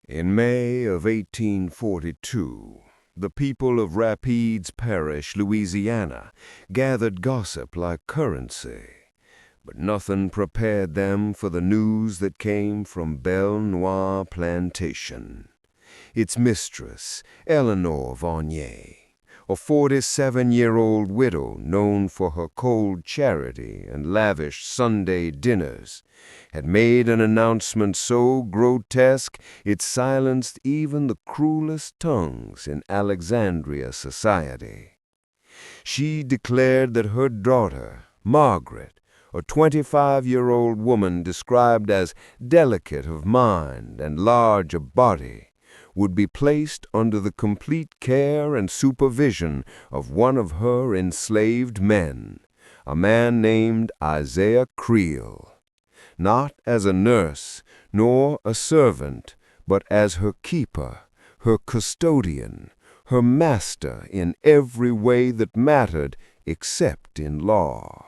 In May of 1842, the people of Rapides Parish, Louisiana, gathered gossip like currency, but nothing prepared them for the news that came from Belle Noire plantation. Its mistress, Eleanor Vanier, a 47-year-old widow known for her cold charity and lavish Sunday dinners, had made an announcement so grotesque it silenced even the cruelest tongues in Alexandria society. She declared that her daughter, Margaret, a 25-year-old woman described as delicate of mind and large of body, would be placed under the complete care and supervision of one of her enslaved men, a man named Isaiah Creel, not as a nurse nor a servant, but as her keeper, her custodian, her master in every way that mattered except in law.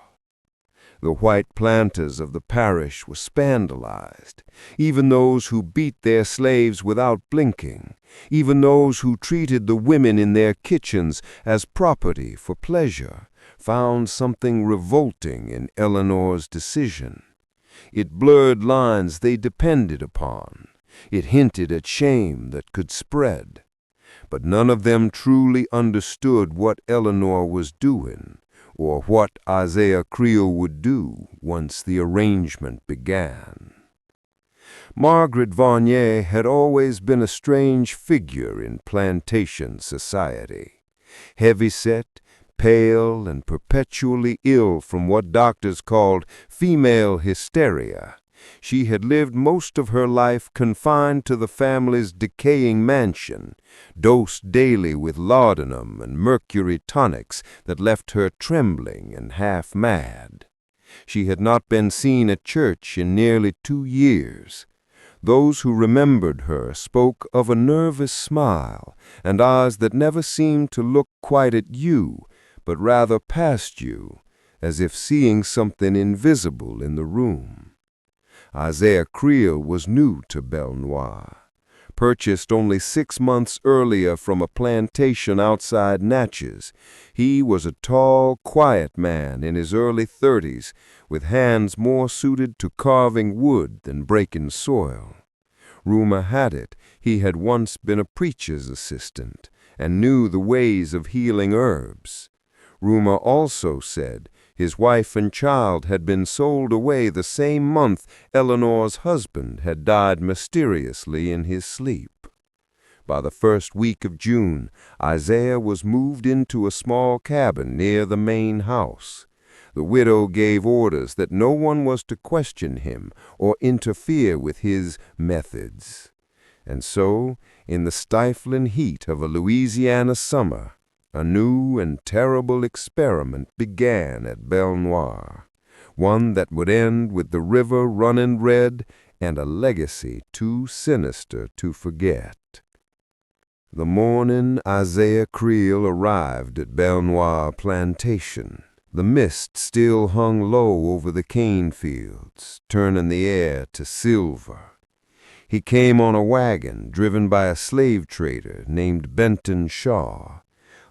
The white planters of the parish were scandalized, even those who beat their slaves without blinking, even those who treated the women in their kitchens as property for pleasure, found something revolting in Eleanor's decision. It blurred lines they depended upon. It hinted at shame that could spread. But none of them truly understood what Eleanor was doing, or what Isaiah Creel would do once the arrangement began. Margaret Vanier had always been a strange figure in plantation society. Heavy-set, pale, and perpetually ill from what doctors called female hysteria, she had lived most of her life confined to the family's decaying mansion, dosed daily with laudanum and mercury tonics that left her trembling and half mad. She had not been seen at church in nearly 2 years. Those who remembered her spoke of a nervous smile and eyes that never seemed to look quite at you, but rather past you, as if seeing something invisible in the room. Isaiah Creel was new to Belle Noire. Purchased only 6 months earlier from a plantation outside Natchez, he was a tall, quiet man in his early 30s, with hands more suited to carving wood than breaking soil. Rumor had it he had once been a preacher's assistant and knew the ways of healing herbs. Rumor also said his wife and child had been sold away the same month Eleanor's husband had died mysteriously in his sleep. By the first week of June, Isaiah was moved into a small cabin near the main house. The widow gave orders that no one was to question him or interfere with his methods. And so, in the stifling heat of a Louisiana summer, a new and terrible experiment began at Belle Noire, one that would end with the river running red and a legacy too sinister to forget. The morning Isaiah Creel arrived at Belle Noire plantation, the mist still hung low over the cane fields, turning the air to silver. He came on a wagon driven by a slave trader named Benton Shaw,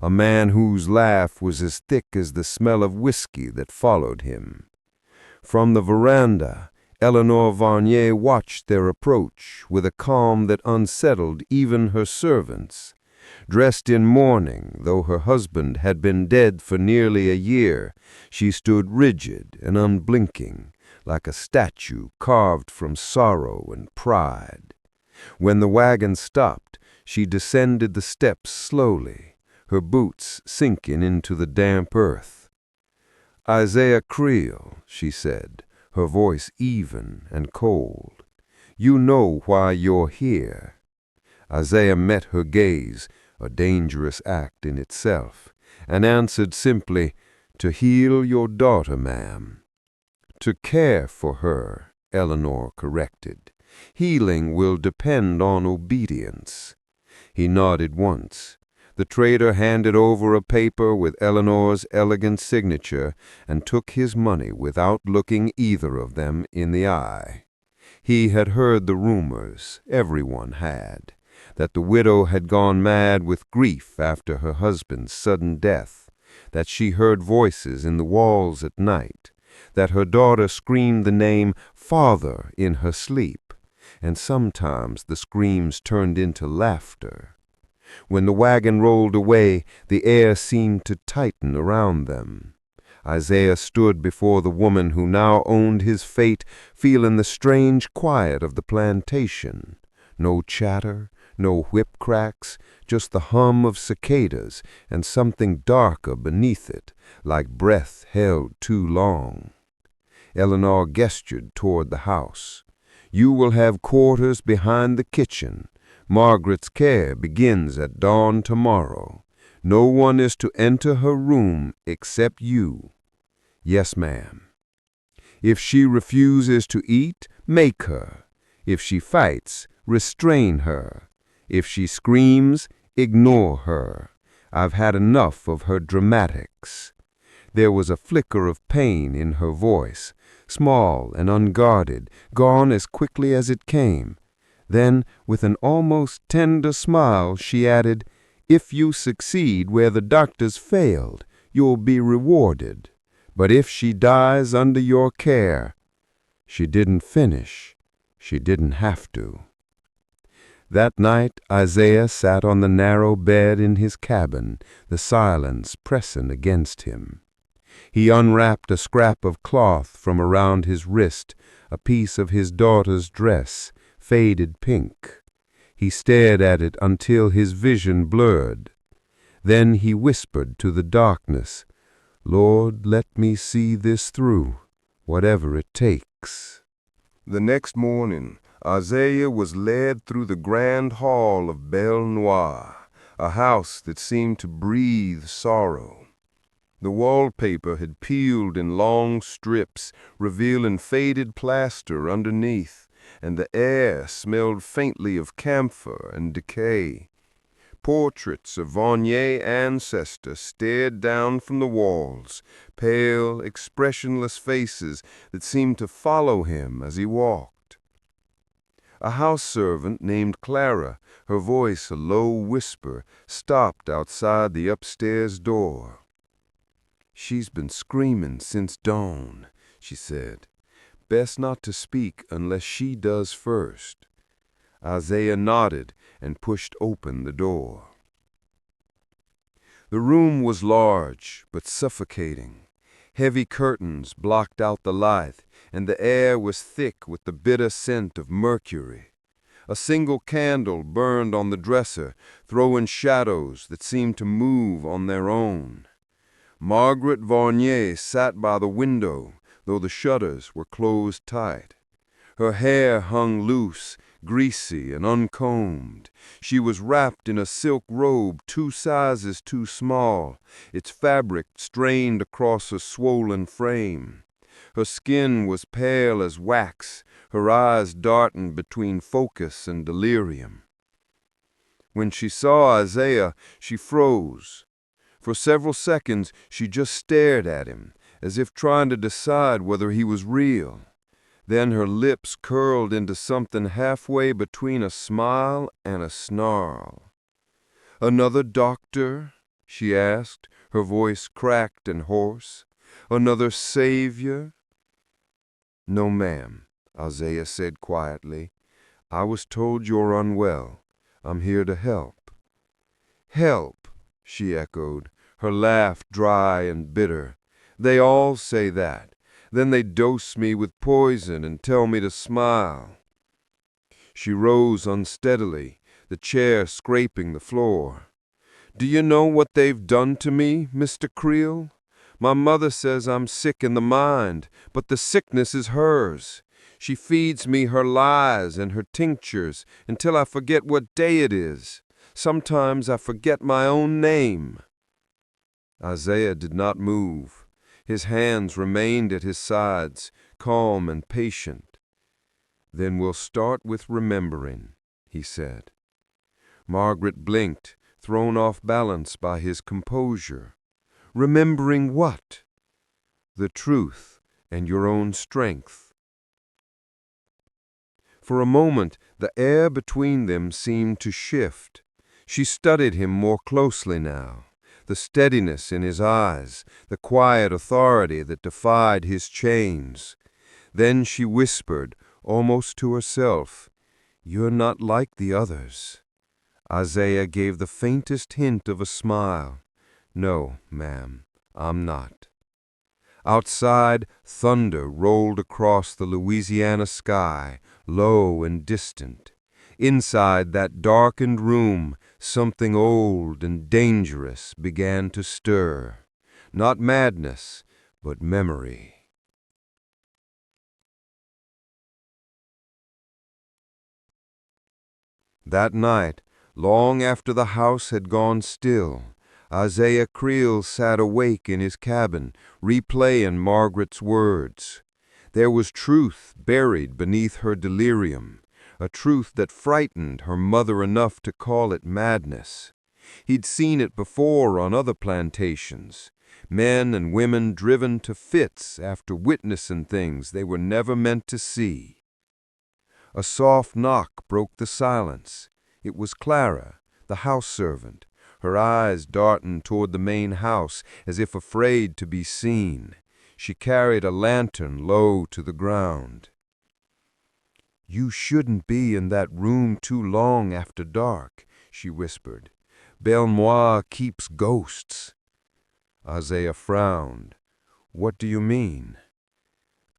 a man whose laugh was as thick as the smell of whiskey that followed him. From the veranda, Eleanor Vanier watched their approach with a calm that unsettled even her servants. Dressed in mourning, though her husband had been dead for nearly a year, she stood rigid and unblinking, like a statue carved from sorrow and pride. When the wagon stopped, she descended the steps slowly, her boots sinking into the damp earth. "Isaiah Creel," she said, her voice even and cold, "you know why you're here." Isaiah met her gaze, a dangerous act in itself, and answered simply, "To heal your daughter, ma'am." "To care for her," Eleanor corrected. "Healing will depend on obedience." He nodded once. The trader handed over a paper with Eleanor's elegant signature and took his money without looking either of them in the eye. He had heard the rumors, everyone had, that the widow had gone mad with grief after her husband's sudden death, that she heard voices in the walls at night, that her daughter screamed the name "Father" in her sleep, and sometimes the screams turned into laughter. When the wagon rolled away, the air seemed to tighten around them. Isaiah stood before the woman who now owned his fate, feeling the strange quiet of the plantation. No chatter, no whip cracks, just the hum of cicadas and something darker beneath it, like breath held too long. Eleanor gestured toward the house. "You will have quarters behind the kitchen. Margaret's care begins at dawn tomorrow. No one is to enter her room except you." "Yes, ma'am." "If she refuses to eat, make her. If she fights, restrain her. If she screams, ignore her. I've had enough of her dramatics." There was a flicker of pain in her voice, small and unguarded, gone as quickly as it came. Then, with an almost tender smile, she added, "If you succeed where the doctors failed, you'll be rewarded. But if she dies under your care—" She didn't finish. She didn't have to. That night Isaiah sat on the narrow bed in his cabin, the silence pressing against him. He unwrapped a scrap of cloth from around his wrist, a piece of his daughter's dress, faded pink. He stared at it until his vision blurred. Then he whispered to the darkness, "Lord, let me see this through, whatever it takes." The next morning, Isaiah was led through the grand hall of Belle Noire, a house that seemed to breathe sorrow. The wallpaper had peeled in long strips, revealing faded plaster underneath, and the air smelled faintly of camphor and decay. Portraits of Varnier's ancestors stared down from the walls, pale, expressionless faces that seemed to follow him as he walked. A house servant named Clara, her voice a low whisper, stopped outside the upstairs door. "She's been screaming since dawn," she said. "Best not to speak unless she does first." Isaiah nodded and pushed open the door. The room was large but suffocating. Heavy curtains blocked out the light, and the air was thick with the bitter scent of mercury. A single candle burned on the dresser, throwing shadows that seemed to move on their own. Margaret Varnier sat by the window, though the shutters were closed tight. Her hair hung loose, greasy and uncombed. She was wrapped in a silk robe 2 sizes too small, its fabric strained across her swollen frame. Her skin was pale as wax, her eyes darting between focus and delirium. When she saw Isaiah, she froze. For several seconds, she just stared at him, as if trying to decide whether he was real. Then her lips curled into something halfway between a smile and a snarl. "Another doctor?" she asked, her voice cracked and hoarse. "Another savior?" "No, ma'am," Isaiah said quietly. "I was told you're unwell. I'm here to help." "Help," she echoed, her laugh dry and bitter. "They all say that. Then they dose me with poison and tell me to smile." She rose unsteadily, the chair scraping the floor. "Do you know what they've done to me, Mr. Creel? My mother says I'm sick in the mind, but the sickness is hers. She feeds me her lies and her tinctures until I forget what day it is. Sometimes I forget my own name." Isaiah did not move. His hands remained at his sides, calm and patient. "Then we'll start with remembering," he said. Margaret blinked, thrown off balance by his composure. "Remembering what?" "The truth and your own strength." For a moment, the air between them seemed to shift. She studied him more closely now. The steadiness in his eyes, the quiet authority that defied his chains. Then she whispered, almost to herself, "You're not like the others." Isaiah gave the faintest hint of a smile. "No, ma'am, I'm not." Outside, thunder rolled across the Louisiana sky, low and distant. Inside that darkened room, something old and dangerous began to stir. Not madness, but memory. That night, long after the house had gone still, Isaiah Creel sat awake in his cabin, replaying Margaret's words. There was truth buried beneath her delirium, a truth that frightened her mother enough to call it madness. He'd seen it before on other plantations, men and women driven to fits after witnessing things they were never meant to see. A soft knock broke the silence. It was Clara, the house servant, her eyes darting toward the main house as if afraid to be seen. She carried a lantern low to the ground. "You shouldn't be in that room too long after dark," she whispered. "Belle Noire keeps ghosts." Isaiah frowned. "What do you mean?"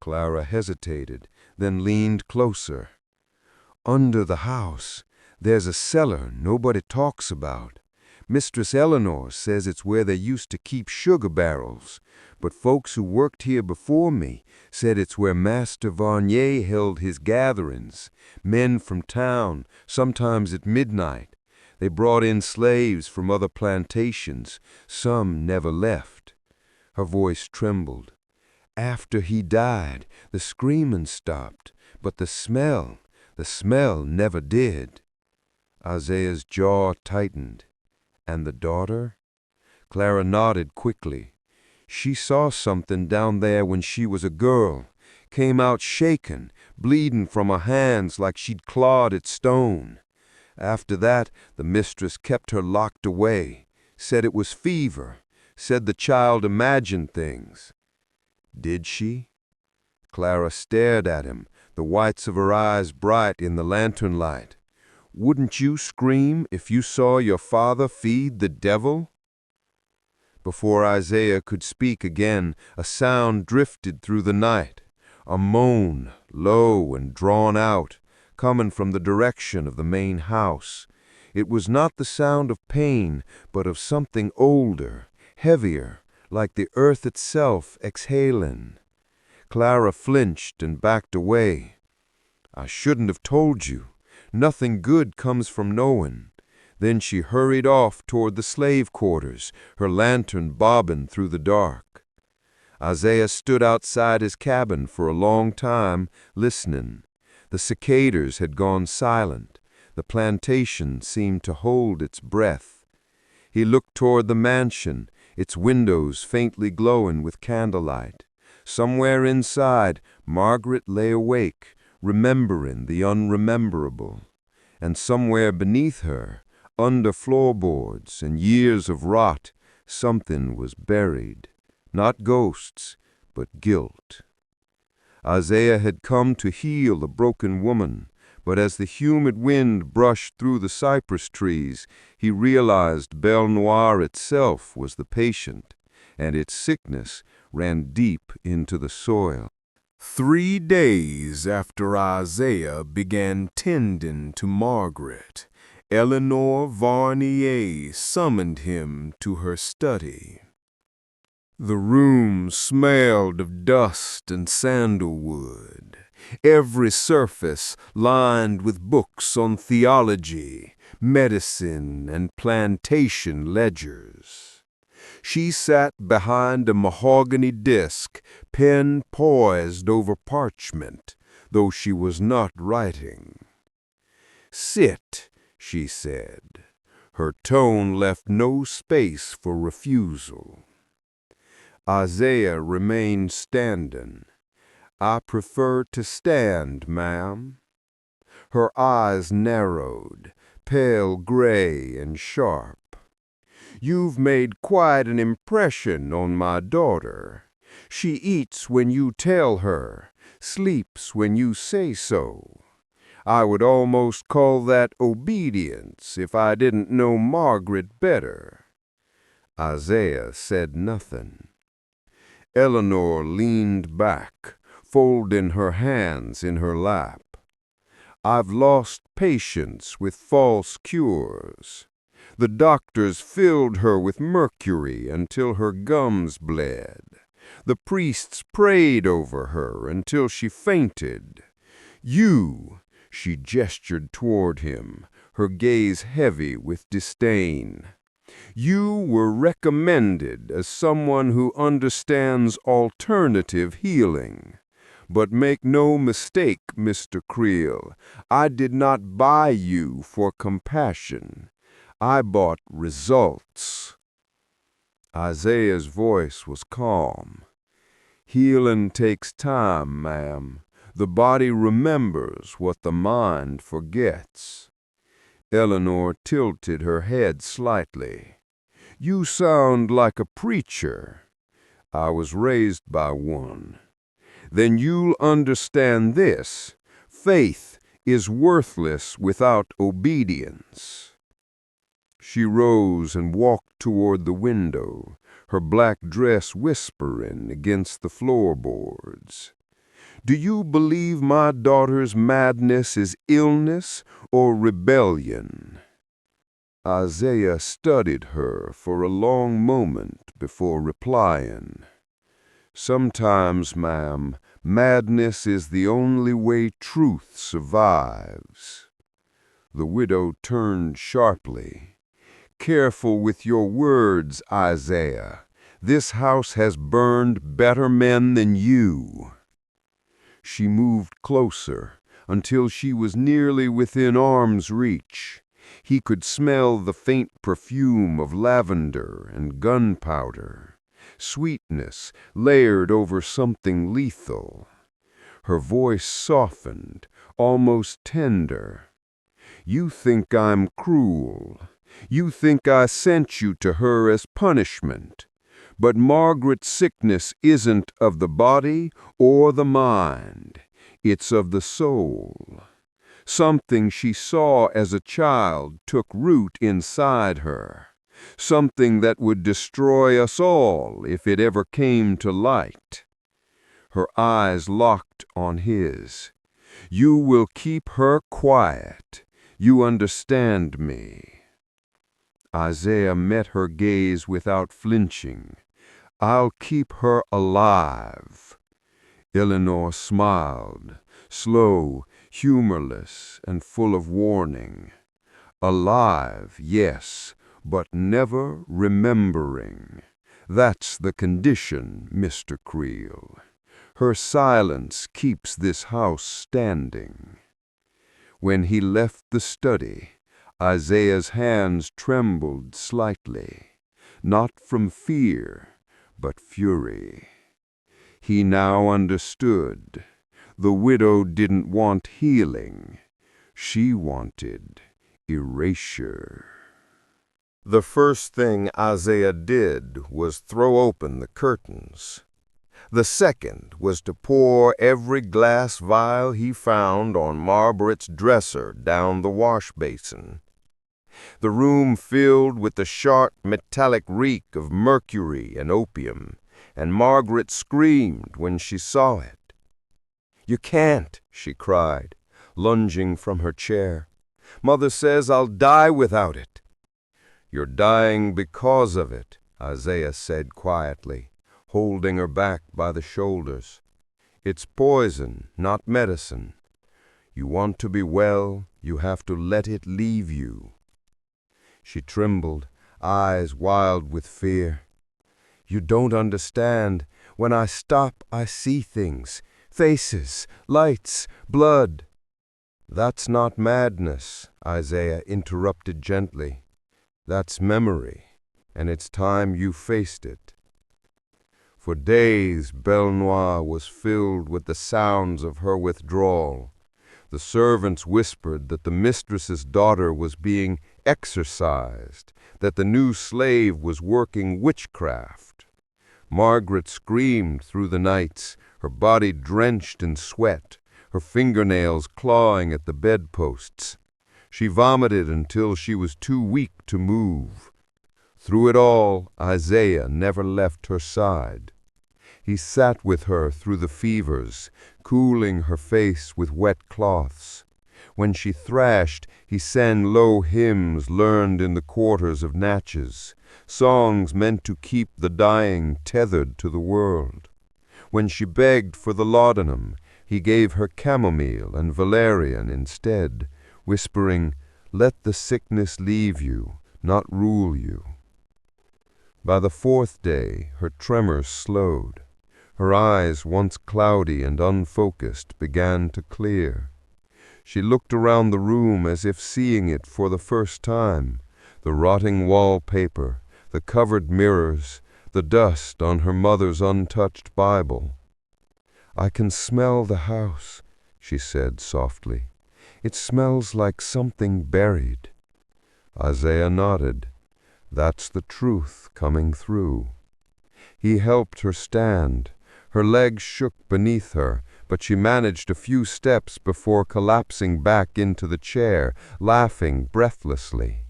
Clara hesitated, then leaned closer. "Under the house, there's a cellar nobody talks about. Mistress Eleanor says it's where they used to keep sugar barrels, but folks who worked here before me said it's where Master Varnier held his gatherings. Men from town, sometimes at midnight. They brought in slaves from other plantations. Some never left." Her voice trembled. "After he died, the screaming stopped, but the smell never did." Isaiah's jaw tightened. "And the daughter?" Clara nodded quickly. "She saw something down there when she was a girl. Came out shaking, bleeding from her hands like she'd clawed at stone. After that, the mistress kept her locked away. Said it was fever. Said the child imagined things." "Did she?" Clara stared at him, the whites of her eyes bright in the lantern light. "Wouldn't you scream if you saw your father feed the devil?" Before Isaiah could speak again, a sound drifted through the night, a moan, low and drawn out, coming from the direction of the main house. It was not the sound of pain, but of something older, heavier, like the earth itself exhaling. Clara flinched and backed away. "I shouldn't have told you. Nothing good comes from knowing." Then she hurried off toward the slave quarters, her lantern bobbing through the dark. Isaiah stood outside his cabin for a long time, listening. The cicadas had gone silent. The plantation seemed to hold its breath. He looked toward the mansion, its windows faintly glowing with candlelight. Somewhere inside, Margaret lay awake, remembering the unrememberable. And somewhere beneath her, under floorboards and years of rot, something was buried. Not ghosts, but guilt. Isaiah had come to heal a broken woman, but as the humid wind brushed through the cypress trees, he realized Belle Noire itself was the patient, and its sickness ran deep into the soil. 3 days after Isaiah began tending to Margaret, Eleanor Varnier summoned him to her study. The room smelled of dust and sandalwood, every surface lined with books on theology, medicine, and plantation ledgers. She sat behind a mahogany desk, pen poised over parchment, though she was not writing. "Sit," she said. Her tone left no space for refusal. Isaiah remained standing. "I prefer to stand, ma'am." Her eyes narrowed, pale gray and sharp. "You've made quite an impression on my daughter. She eats when you tell her, sleeps when you say so. I would almost call that obedience if I didn't know Margaret better." Isaiah said nothing. Eleanor leaned back, folding her hands in her lap. "I've lost patience with false cures. The doctors filled her with mercury until her gums bled. The priests prayed over her until she fainted. You," she gestured toward him, her gaze heavy with disdain, "you were recommended as someone who understands alternative healing. But make no mistake, Mr. Creel, I did not buy you for compassion. I bought results." Isaiah's voice was calm. "Healing takes time, ma'am. The body remembers what the mind forgets." Eleanor tilted her head slightly. "You sound like a preacher." "I was raised by one." "Then you'll understand this. Faith is worthless without obedience." She rose and walked toward the window, her black dress whispering against the floorboards. "Do you believe my daughter's madness is illness or rebellion?" Isaiah studied her for a long moment before replying. "Sometimes, ma'am, madness is the only way truth survives." The widow turned sharply. "Careful with your words, Isaiah. This house has burned better men than you." She moved closer until she was nearly within arm's reach. He could smell the faint perfume of lavender and gunpowder, sweetness layered over something lethal. Her voice softened, almost tender. "You think I'm cruel. You think I sent you to her as punishment. But Margaret's sickness isn't of the body or the mind. It's of the soul. Something she saw as a child took root inside her. Something that would destroy us all if it ever came to light." Her eyes locked on his. "You will keep her quiet. You understand me." Isaiah met her gaze without flinching. "I'll keep her alive." Eleanor smiled, slow, humorless, and full of warning. "Alive, yes, but never remembering. That's the condition, Mr. Creel. Her silence keeps this house standing." When he left the study, Isaiah's hands trembled slightly, not from fear, but fury. He now understood. The widow didn't want healing. She wanted erasure. The first thing Isaiah did was throw open the curtains. The second was to pour every glass vial he found on Margaret's dresser down the wash basin. The room filled with the sharp metallic reek of mercury and opium, and Margaret screamed when she saw it. "You can't," she cried, lunging from her chair. "Mother says I'll die without it." "You're dying because of it," Isaiah said quietly, holding her back by the shoulders. "It's poison, not medicine. You want to be well, you have to let it leave you." She trembled, eyes wild with fear. "You don't understand. When I stop, I see things. Faces, lights, blood." "That's not madness," Isaiah interrupted gently. "That's memory, and it's time you faced it." For days, Belle Noire was filled with the sounds of her withdrawal, The servants whispered that the mistress's daughter was being exorcised, that the new slave was working witchcraft. Margaret screamed through the nights, her body drenched in sweat, her fingernails clawing at the bedposts. She vomited until she was too weak to move. Through it all, Isaiah never left her side. He sat with her through the fevers, cooling her face with wet cloths. When she thrashed, he sang low hymns learned in the quarters of Natchez, songs meant to keep the dying tethered to the world. When she begged for the laudanum, he gave her chamomile and valerian instead, whispering, "Let the sickness leave you, not rule you." By the fourth day, her tremors slowed. Her eyes, once cloudy and unfocused, began to clear. She looked around the room as if seeing it for the first time, the rotting wallpaper, the covered mirrors, the dust on her mother's untouched Bible. "I can smell the house," she said softly. "It smells like something buried." Isaiah nodded. "That's the truth coming through." He helped her stand. Her legs shook beneath her, but she managed a few steps before collapsing back into the chair, laughing breathlessly.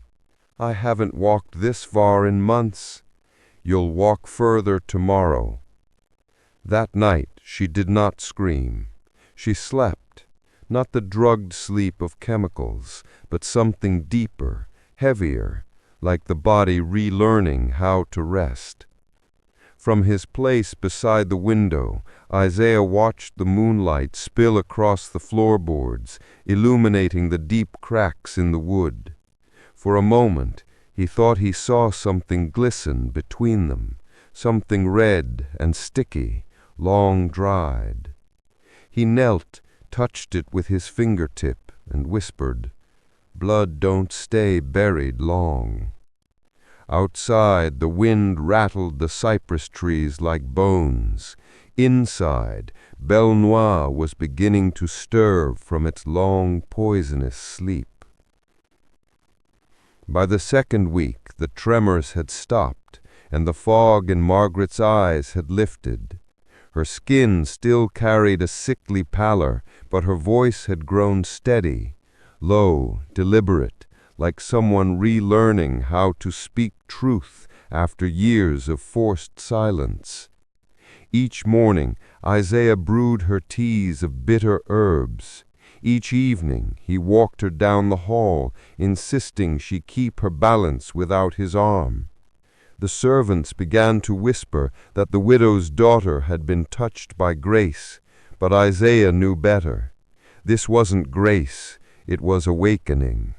"I haven't walked this far in months." "You'll walk further tomorrow." That night she did not scream. She slept, not the drugged sleep of chemicals, but something deeper, heavier, like the body relearning how to rest. From his place beside the window, Isaiah watched the moonlight spill across the floorboards, illuminating the deep cracks in the wood. For a moment, he thought he saw something glisten between them, something red and sticky, long dried. He knelt, touched it with his fingertip, and whispered, "Blood don't stay buried long." Outside, the wind rattled the cypress trees like bones. Inside, Belle Noire was beginning to stir from its long, poisonous sleep. By the second week, the tremors had stopped, and the fog in Margaret's eyes had lifted. Her skin still carried a sickly pallor, but her voice had grown steady, low, deliberate, like someone relearning how to speak truth after years of forced silence. Each morning, Isaiah brewed her teas of bitter herbs. Each evening, he walked her down the hall, insisting she keep her balance without his arm. The servants began to whisper that the widow's daughter had been touched by grace, but Isaiah knew better. This wasn't grace, it was awakening.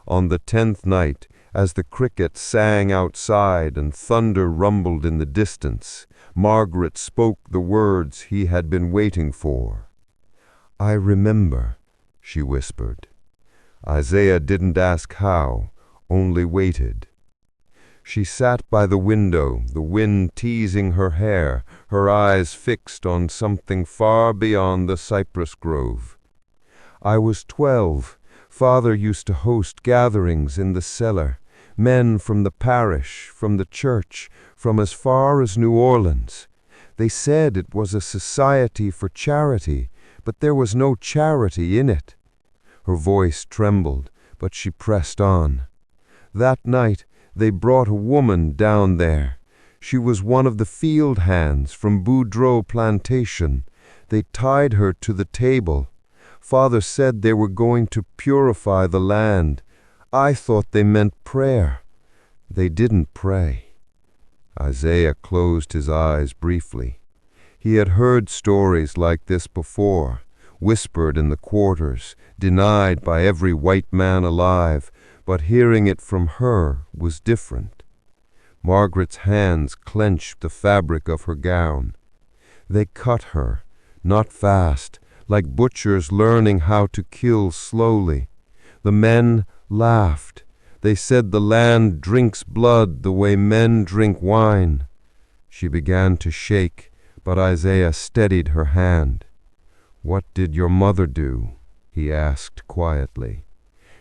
On the 10th night, as the crickets sang outside and thunder rumbled in the distance, Margaret spoke the words he had been waiting for. "I remember," she whispered. Isaiah didn't ask how, only waited. She sat by the window, the wind teasing her hair, her eyes fixed on something far beyond the cypress grove. "I was 12. Father used to host gatherings in the cellar, men from the parish, from the church, from as far as New Orleans. They said it was a society for charity, but there was no charity in it." Her voice trembled, but she pressed on. "That night, they brought a woman down there. She was one of the field hands from Boudreaux Plantation. They tied her to the table. Father said they were going to purify the land. I thought they meant prayer. They didn't pray." Isaiah closed his eyes briefly. He had heard stories like this before, whispered in the quarters, denied by every white man alive, but hearing it from her was different. Margaret's hands clenched the fabric of her gown. They cut her, not fast, like butchers learning how to kill slowly. The men laughed. They said the land drinks blood the way men drink wine. She began to shake, but Isaiah steadied her hand. "What did your mother do?" he asked quietly.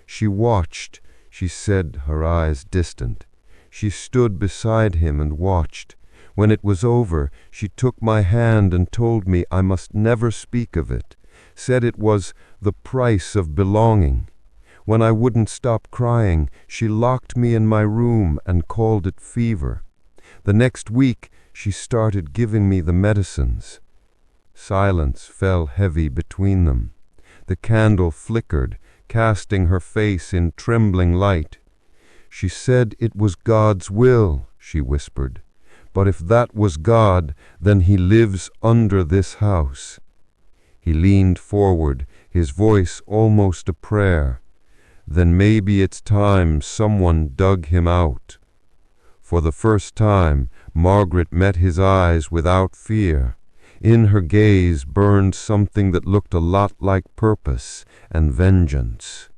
She watched, she said, her eyes distant. She stood beside him and watched. When it was over, she took my hand and told me I must never speak of it, said it was the price of belonging. When I wouldn't stop crying, she locked me in my room and called it fever. The next week, she started giving me the medicines. Silence fell heavy between them. The candle flickered, casting her face in trembling light. She said it was God's will, she whispered. But if that was God, then he lives under this house. He leaned forward, his voice almost a prayer. Then maybe it's time someone dug him out. For the first time, Margaret met his eyes without fear. In her gaze burned something that looked a lot like purpose and vengeance.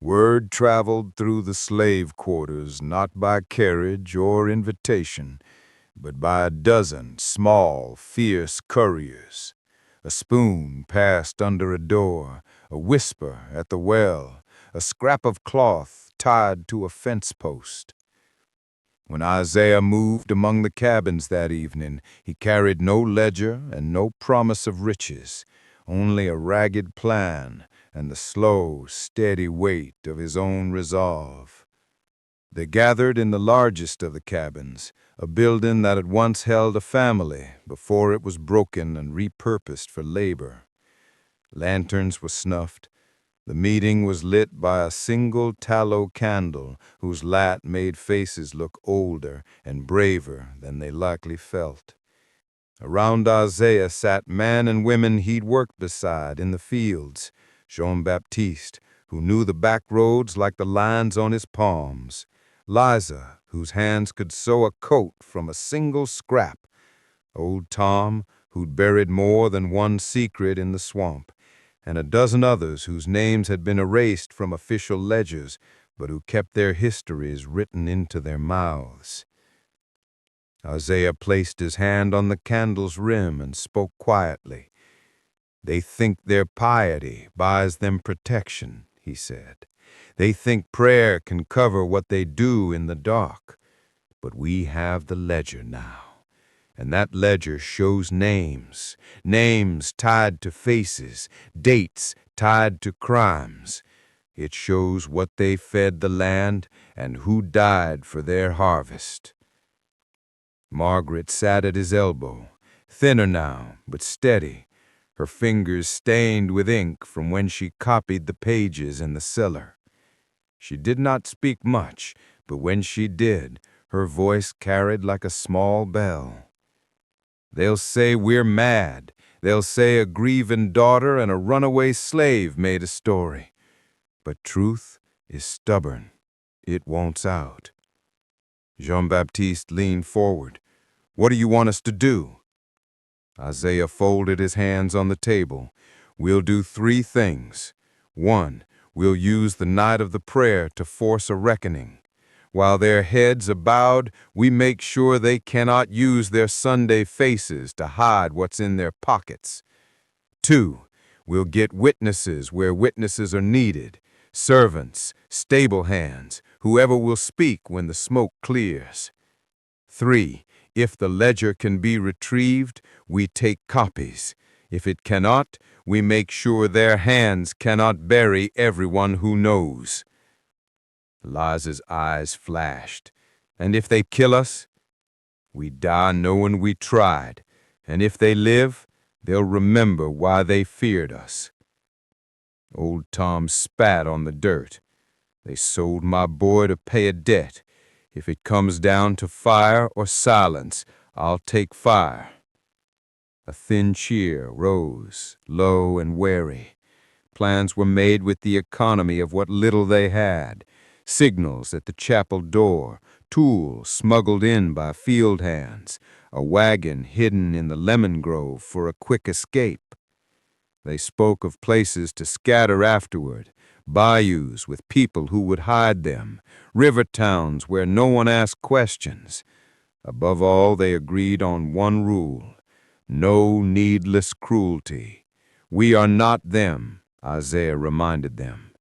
Word traveled through the slave quarters not by carriage or invitation, but by a dozen small, fierce couriers. A spoon passed under a door, a whisper at the well, a scrap of cloth tied to a fence post. When Isaiah moved among the cabins that evening, he carried no ledger and no promise of riches, only a ragged plan and the slow, steady weight of his own resolve. They gathered in the largest of the cabins, a building that had once held a family before it was broken and repurposed for labor. Lanterns were snuffed. The meeting was lit by a single tallow candle whose light made faces look older and braver than they likely felt. Around Isaiah sat men and women he'd worked beside in the fields, Jean-Baptiste, who knew the back roads like the lines on his palms, Liza, whose hands could sew a coat from a single scrap, old Tom, who'd buried more than one secret in the swamp, and a dozen others whose names had been erased from official ledgers, but who kept their histories written into their mouths. Isaiah placed his hand on the candle's rim and spoke quietly. "They think their piety buys them protection," he said. "They think prayer can cover what they do in the dark. But we have the ledger now. And that ledger shows names, names tied to faces, dates tied to crimes. It shows what they fed the land and who died for their harvest." Margaret sat at his elbow, thinner now, but steady, her fingers stained with ink from when she copied the pages in the cellar. She did not speak much, but when she did, her voice carried like a small bell. "They'll say we're mad. They'll say a grieving daughter and a runaway slave made a story. But truth is stubborn. It wants out." Jean-Baptiste leaned forward. "What do you want us to do?" Isaiah folded his hands on the table. "We'll do 3 things. 1, we'll use the night of the prayer to force a reckoning. While their heads are bowed, we make sure they cannot use their Sunday faces to hide what's in their pockets. 2, we'll get witnesses where witnesses are needed, servants, stable hands, whoever will speak when the smoke clears. 3, if the ledger can be retrieved, we take copies. If it cannot, we make sure their hands cannot bury everyone who knows." Liza's eyes flashed. "And if they kill us?" "We die knowing we tried, and if they live, they'll remember why they feared us." Old Tom spat on the dirt. "They sold my boy to pay a debt. If it comes down to fire or silence, I'll take fire." A thin cheer rose, low and wary. Plans were made with the economy of what little they had. Signals at the chapel door, tools smuggled in by field hands, a wagon hidden in the lemon grove for a quick escape. They spoke of places to scatter afterward, bayous with people who would hide them, river towns where no one asked questions. Above all, they agreed on one rule: no needless cruelty. We are not them, Isaiah reminded them.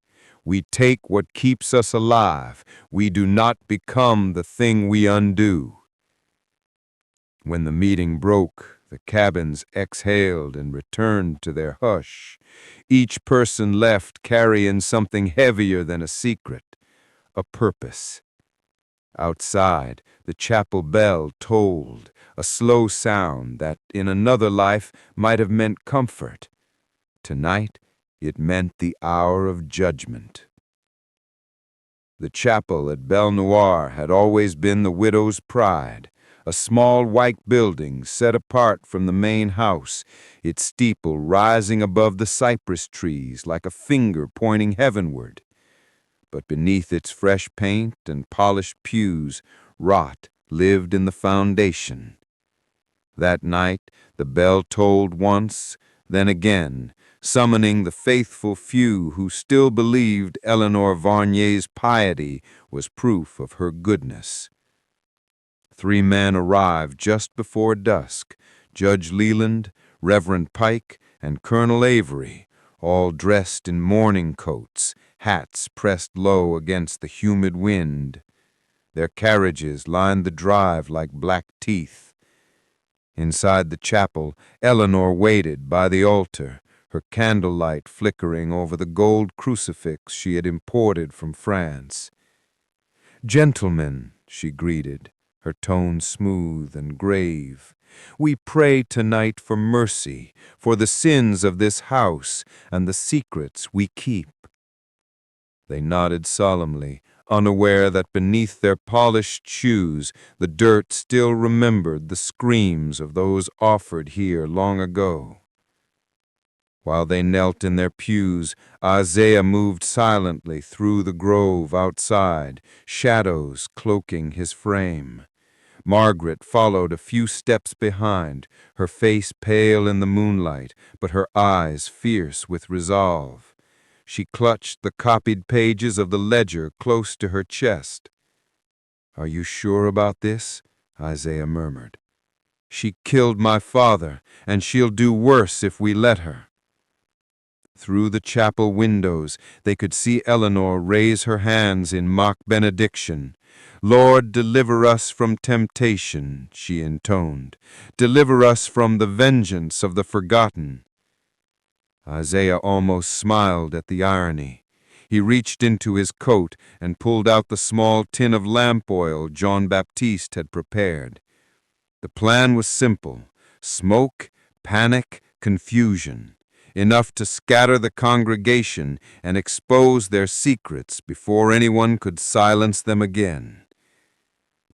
We take what keeps us alive. We do not become the thing we undo. When the meeting broke, the cabins exhaled and returned to their hush. Each person left carrying something heavier than a secret, a purpose. Outside, the chapel bell tolled, a slow sound that in another life might have meant comfort. Tonight, it meant the hour of judgment. The chapel at Belle Noire had always been the widow's pride, a small white building set apart from the main house, its steeple rising above the cypress trees like a finger pointing heavenward. But beneath its fresh paint and polished pews, rot lived in the foundation. That night, the bell tolled once, then again, summoning the faithful few who still believed Eleanor Varnier's piety was proof of her goodness. 3 men arrived just before dusk, Judge Leland, Reverend Pike, and Colonel Avery, all dressed in mourning coats, hats pressed low against the humid wind. Their carriages lined the drive like black teeth. Inside the chapel, Eleanor waited by the altar, her candlelight flickering over the gold crucifix she had imported from France. "Gentlemen," she greeted, her tone smooth and grave, "we pray tonight for mercy, for the sins of this house and the secrets we keep." They nodded solemnly, unaware that beneath their polished shoes the dirt still remembered the screams of those offered here long ago. While they knelt in their pews, Isaiah moved silently through the grove outside, shadows cloaking his frame. Margaret followed a few steps behind, her face pale in the moonlight, but her eyes fierce with resolve. She clutched the copied pages of the ledger close to her chest. "Are you sure about this?" Isaiah murmured. "She killed my father, and she'll do worse if we let her." Through the chapel windows, they could see Eleanor raise her hands in mock benediction. "Lord, deliver us from temptation," she intoned. "Deliver us from the vengeance of the forgotten." Isaiah almost smiled at the irony. He reached into his coat and pulled out the small tin of lamp oil Jean Baptiste had prepared. The plan was simple: smoke, panic, confusion. Enough to scatter the congregation and expose their secrets before anyone could silence them again.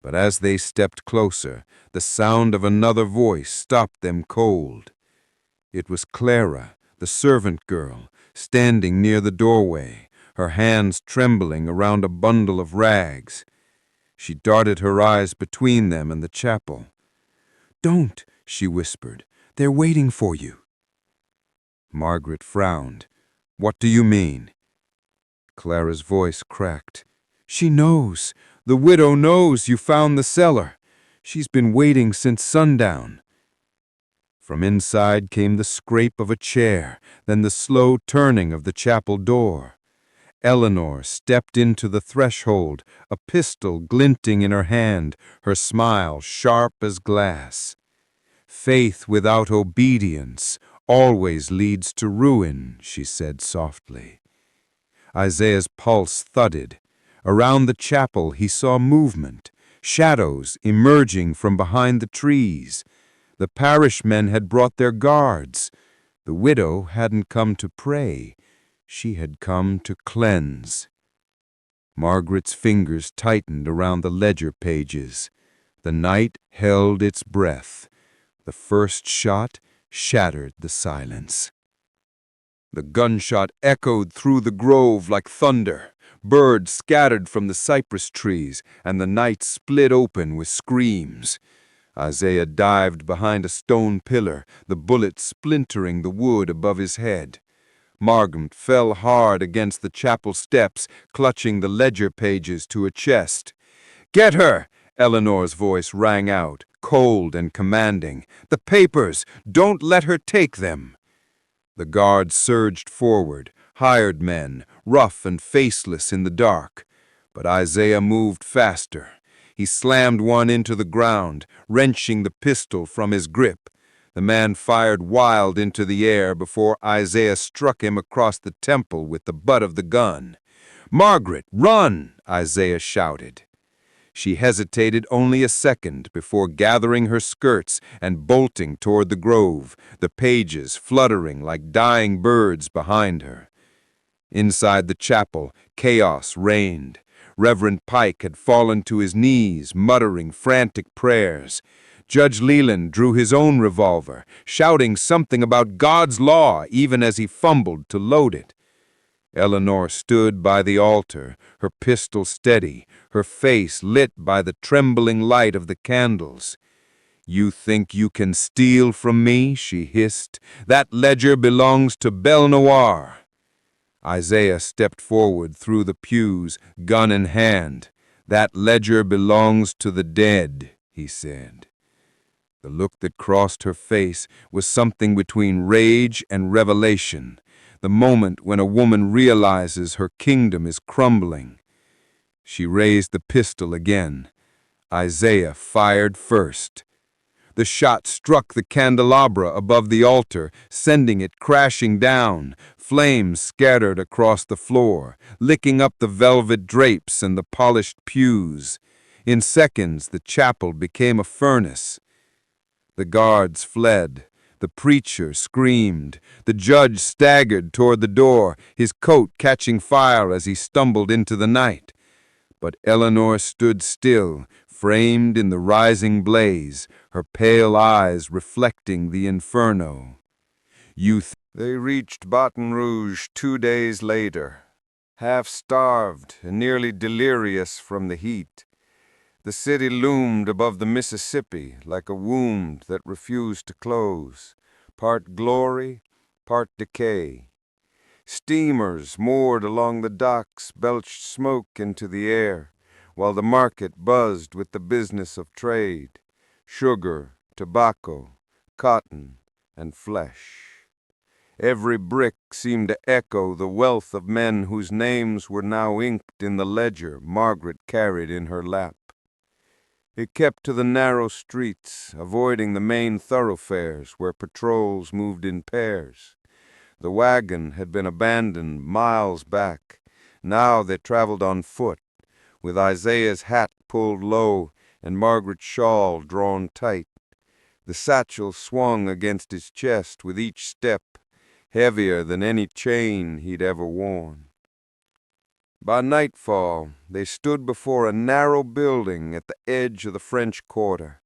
But as they stepped closer, the sound of another voice stopped them cold. It was Clara, the servant girl, standing near the doorway, her hands trembling around a bundle of rags. She darted her eyes between them and the chapel. "Don't," she whispered. "They're waiting for you." Margaret frowned. "What do you mean?" Clara's voice cracked. "She knows. The widow knows you found the cellar. She's been waiting since sundown." From inside came the scrape of a chair, then the slow turning of the chapel door. Eleanor stepped into the threshold, a pistol glinting in her hand, her smile sharp as glass. "Faith without obedience always leads to ruin," she said softly. Isaiah's pulse thudded. Around the chapel he saw movement, shadows emerging from behind the trees. The parishmen had brought their guards. The widow hadn't come to pray. She had come to cleanse. Margaret's fingers tightened around the ledger pages. The night held its breath. The first shot shattered the silence. The gunshot echoed through the grove like thunder. Birds scattered from the cypress trees, and the night split open with screams. Isaiah dived behind a stone pillar, the bullet splintering the wood above his head. Margaret fell hard against the chapel steps, clutching the ledger pages to her chest. "Get her!" Eleanor's voice rang out, cold and commanding. "The papers! Don't let her take them!" The guard surged forward, hired men, rough and faceless in the dark. But Isaiah moved faster. He slammed one into the ground, wrenching the pistol from his grip. The man fired wild into the air before Isaiah struck him across the temple with the butt of the gun. "Margaret, run!" Isaiah shouted. She hesitated only a second before gathering her skirts and bolting toward the grove, the pages fluttering like dying birds behind her. Inside the chapel, chaos reigned. Reverend Pike had fallen to his knees, muttering frantic prayers. Judge Leland drew his own revolver, shouting something about God's law even as he fumbled to load it. Eleanor stood by the altar, her pistol steady, her face lit by the trembling light of the candles. "You think you can steal from me?" she hissed. "That ledger belongs to Belle Noire." Isaiah stepped forward through the pews, gun in hand. "That ledger belongs to the dead," he said. The look that crossed her face was something between rage and revelation, the moment when a woman realizes her kingdom is crumbling. She raised the pistol again. Isaiah fired first. The shot struck the candelabra above the altar, sending it crashing down. Flames scattered across the floor, licking up the velvet drapes and the polished pews. In seconds, the chapel became a furnace. The guards fled. The preacher screamed. The judge staggered toward the door, his coat catching fire as he stumbled into the night. But Eleanor stood still, framed in the rising blaze, her pale eyes reflecting the inferno. They reached Baton Rouge 2 days later, half-starved and nearly delirious from the heat. The city loomed above the Mississippi like a wound that refused to close, part glory, part decay. Steamers moored along the docks belched smoke into the air, while the market buzzed with the business of trade, sugar, tobacco, cotton, and flesh. Every brick seemed to echo the wealth of men whose names were now inked in the ledger Margaret carried in her lap. It kept to the narrow streets, avoiding the main thoroughfares where patrols moved in pairs. The wagon had been abandoned miles back. Now they traveled on foot, with Isaiah's hat pulled low and Margaret's shawl drawn tight. The satchel swung against his chest with each step, heavier than any chain he'd ever worn. By nightfall, they stood before a narrow building at the edge of the French Quarter.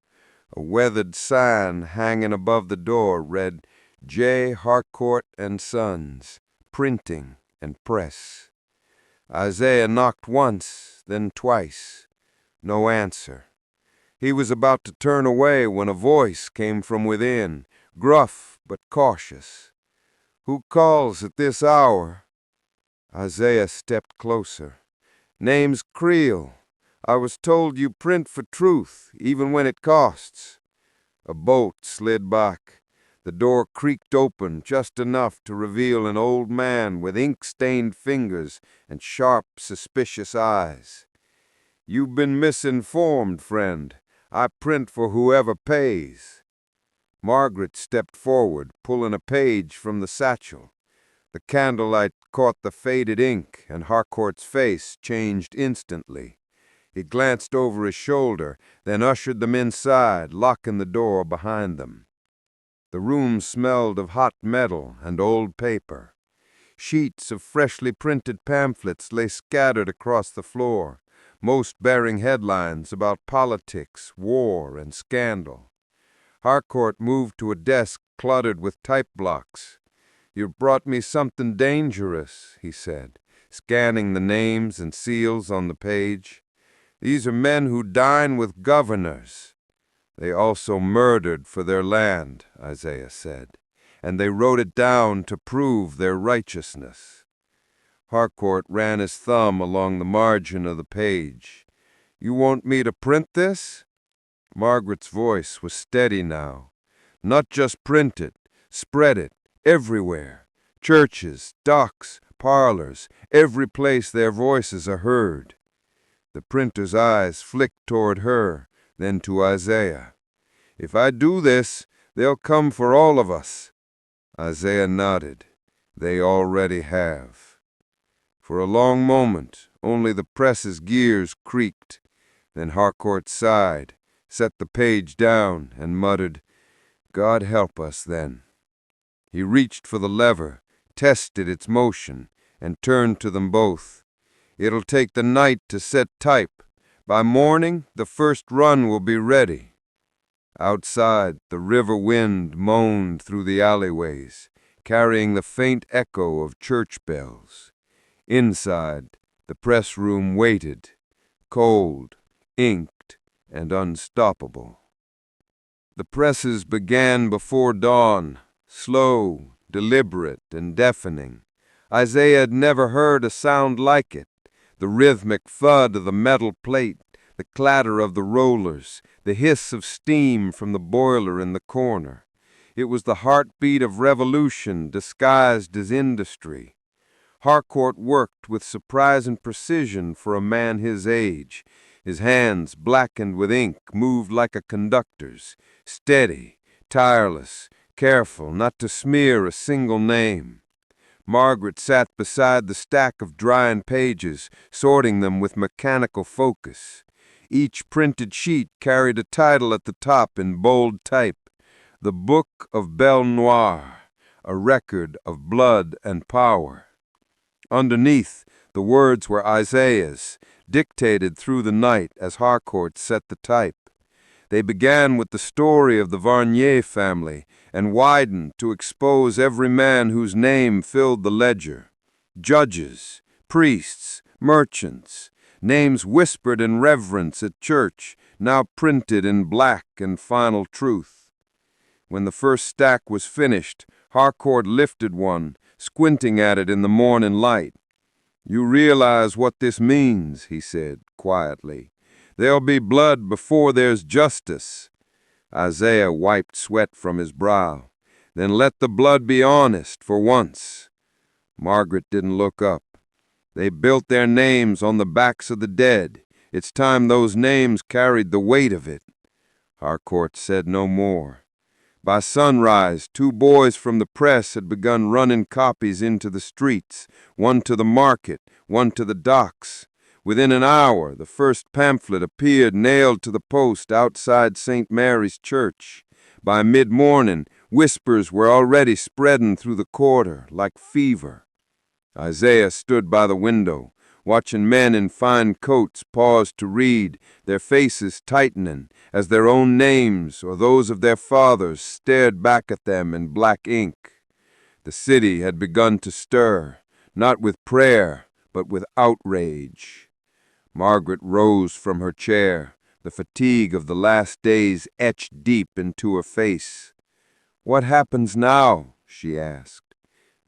A weathered sign hanging above the door read, "J. Harcourt and Sons, Printing and Press." Isaiah knocked once, then twice. No answer. He was about to turn away when a voice came from within, gruff but cautious. "Who calls at this hour?" Isaiah stepped closer. "Name's Creel. I was told you print for truth, even when it costs." A bolt slid back. The door creaked open just enough to reveal an old man with ink-stained fingers and sharp, suspicious eyes. "You've been misinformed, friend. I print for whoever pays." Margaret stepped forward, pulling a page from the satchel. The candlelight caught the faded ink, and Harcourt's face changed instantly. He glanced over his shoulder, then ushered them inside, locking the door behind them. The room smelled of hot metal and old paper. Sheets of freshly printed pamphlets lay scattered across the floor, most bearing headlines about politics, war, and scandal. Harcourt moved to a desk cluttered with type blocks. "You've brought me something dangerous," he said, scanning the names and seals on the page. "These are men who dine with governors." "They also murdered for their land," Isaiah said, "and they wrote it down to prove their righteousness." Harcourt ran his thumb along the margin of the page. "You want me to print this?" Margaret's voice was steady now. "Not just print it, spread it, everywhere. Churches, docks, parlors, every place their voices are heard. The printer's eyes flicked toward her, then to Isaiah. If I do this, they'll come for all of us. Isaiah nodded. They already have. For a long moment, only the press's gears creaked. Then Harcourt sighed, set the page down, and muttered, God help us then. He reached for the lever, tested its motion, and turned to them both. It'll take the night to set type. By morning, the first run will be ready. Outside, the river wind moaned through the alleyways, carrying the faint echo of church bells. Inside, the press room waited, cold, inked, and unstoppable. The presses began before dawn, slow, deliberate, and deafening. Isaiah had never heard a sound like it. The rhythmic thud of the metal plate, the clatter of the rollers, the hiss of steam from the boiler in the corner. It was the heartbeat of revolution disguised as industry. Harcourt worked with surprising precision for a man his age. His hands, blackened with ink, moved like a conductor's, steady, tireless, careful not to smear a single name. Margaret sat beside the stack of drying pages, sorting them with mechanical focus. Each printed sheet carried a title at the top in bold type, The Book of Belle Noire, a record of blood and power. Underneath, the words were Isaiah's, dictated through the night as Harcourt set the type. They began with the story of the Varnier family and widened to expose every man whose name filled the ledger. Judges, priests, merchants, names whispered in reverence at church, now printed in black and final truth. When the first stack was finished, Harcourt lifted one, squinting at it in the morning light. You realize what this means, he said quietly. There'll be blood before there's justice. Isaiah wiped sweat from his brow. Then let the blood be honest for once. Margaret didn't look up. They built their names on the backs of the dead. It's time those names carried the weight of it. Harcourt said no more. By sunrise, 2 boys from the press had begun running copies into the streets, one to the market, one to the docks. Within an hour, the first pamphlet appeared nailed to the post outside St. Mary's Church. By mid-morning, whispers were already spreading through the quarter like fever. Isaiah stood by the window, watching men in fine coats pause to read, their faces tightening as their own names or those of their fathers stared back at them in black ink. The city had begun to stir, not with prayer, but with outrage. Margaret rose from her chair, the fatigue of the last days etched deep into her face. What happens now? She asked.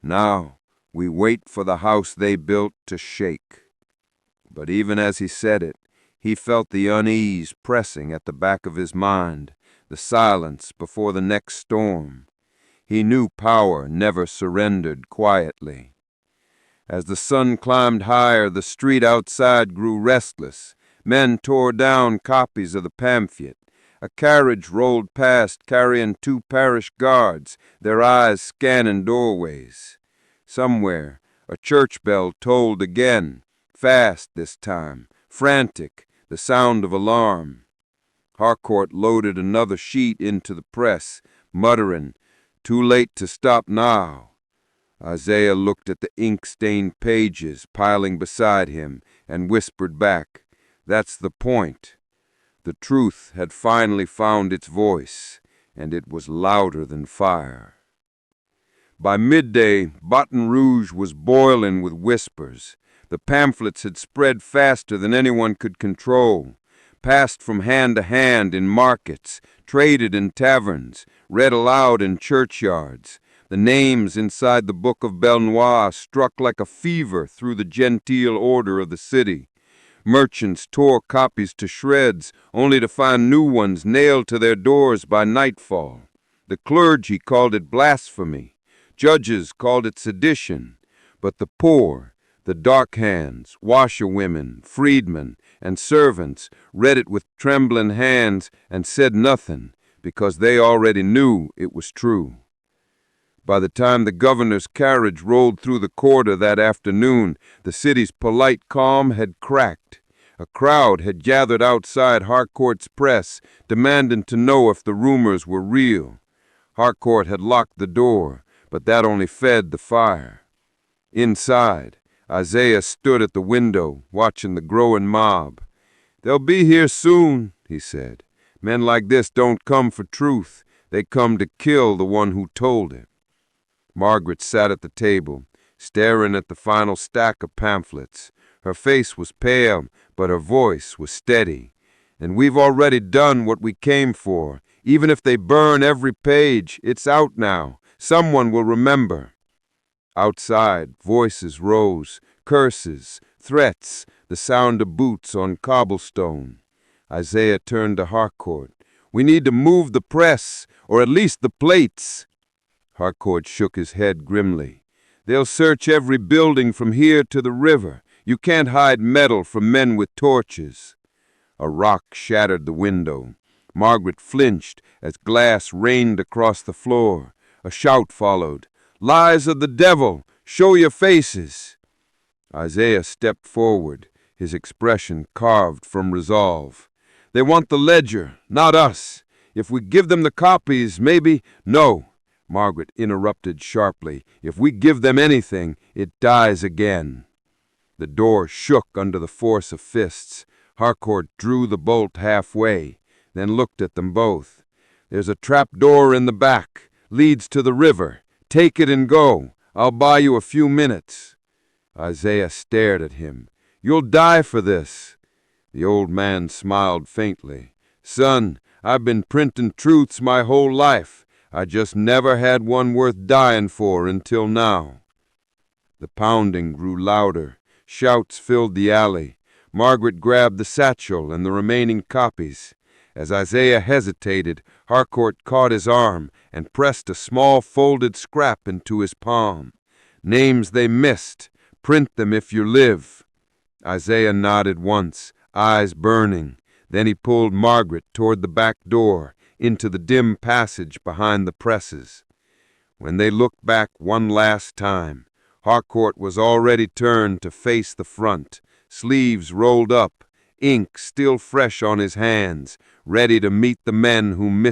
Now we wait for the house they built to shake. But even as he said it, he felt the unease pressing at the back of his mind, the silence before the next storm. He knew power never surrendered quietly. As the sun climbed higher, the street outside grew restless. Men tore down copies of the pamphlet. A carriage rolled past carrying 2 parish guards, their eyes scanning doorways. Somewhere, a church bell tolled again, fast this time, frantic, the sound of alarm. Harcourt loaded another sheet into the press, muttering, "Too late to stop now." Isaiah looked at the ink-stained pages piling beside him and whispered back, "That's the point." The truth had finally found its voice, and it was louder than fire. By midday, Baton Rouge was boiling with whispers. The pamphlets had spread faster than anyone could control, passed from hand to hand in markets, traded in taverns, read aloud in churchyards. The names inside the Book of Belle Noire struck like a fever through the genteel order of the city. Merchants tore copies to shreds, only to find new ones nailed to their doors by nightfall. The clergy called it blasphemy. Judges called it sedition. But the poor, the dark hands, washerwomen, freedmen, and servants read it with trembling hands and said nothing, because they already knew it was true. By the time the governor's carriage rolled through the quarter that afternoon, the city's polite calm had cracked. A crowd had gathered outside Harcourt's press, demanding to know if the rumors were real. Harcourt had locked the door, but that only fed the fire. Inside, Isaiah stood at the window, watching the growing mob. "They'll be here soon," he said. "Men like this don't come for truth. They come to kill the one who told it." Margaret sat at the table, staring at the final stack of pamphlets. Her face was pale, but her voice was steady. "And we've already done what we came for. Even if they burn every page, it's out now. Someone will remember." Outside, voices rose, curses, threats, the sound of boots on cobblestone. Isaiah turned to Harcourt. "We need to move the press, or at least the plates." Harcourt shook his head grimly. "They'll search every building from here to the river. You can't hide metal from men with torches." A rock shattered the window. Margaret flinched as glass rained across the floor. A shout followed. "Lies of the devil! Show your faces!" Isaiah stepped forward, his expression carved from resolve. "They want the ledger, not us. If we give them the copies, maybe—" "No," Margaret interrupted sharply. "If we give them anything, it dies again." The door shook under the force of fists. Harcourt drew the bolt halfway, then looked at them both. "There's a trap door in the back. Leads to the river. Take it and go. I'll buy you a few minutes." Isaiah stared at him. "You'll die for this." The old man smiled faintly. "Son, I've been printing truths my whole life. I just never had one worth dying for until now." The pounding grew louder. Shouts filled the alley. Margaret grabbed the satchel and the remaining copies. As Isaiah hesitated, Harcourt caught his arm and pressed a small folded scrap into his palm. "Names they missed. Print them if you live." Isaiah nodded once, eyes burning. Then he pulled Margaret toward the back door, into the dim passage behind the presses. When they looked back one last time, Harcourt was already turned to face the front, sleeves rolled up, ink still fresh on his hands, ready to meet the men who missed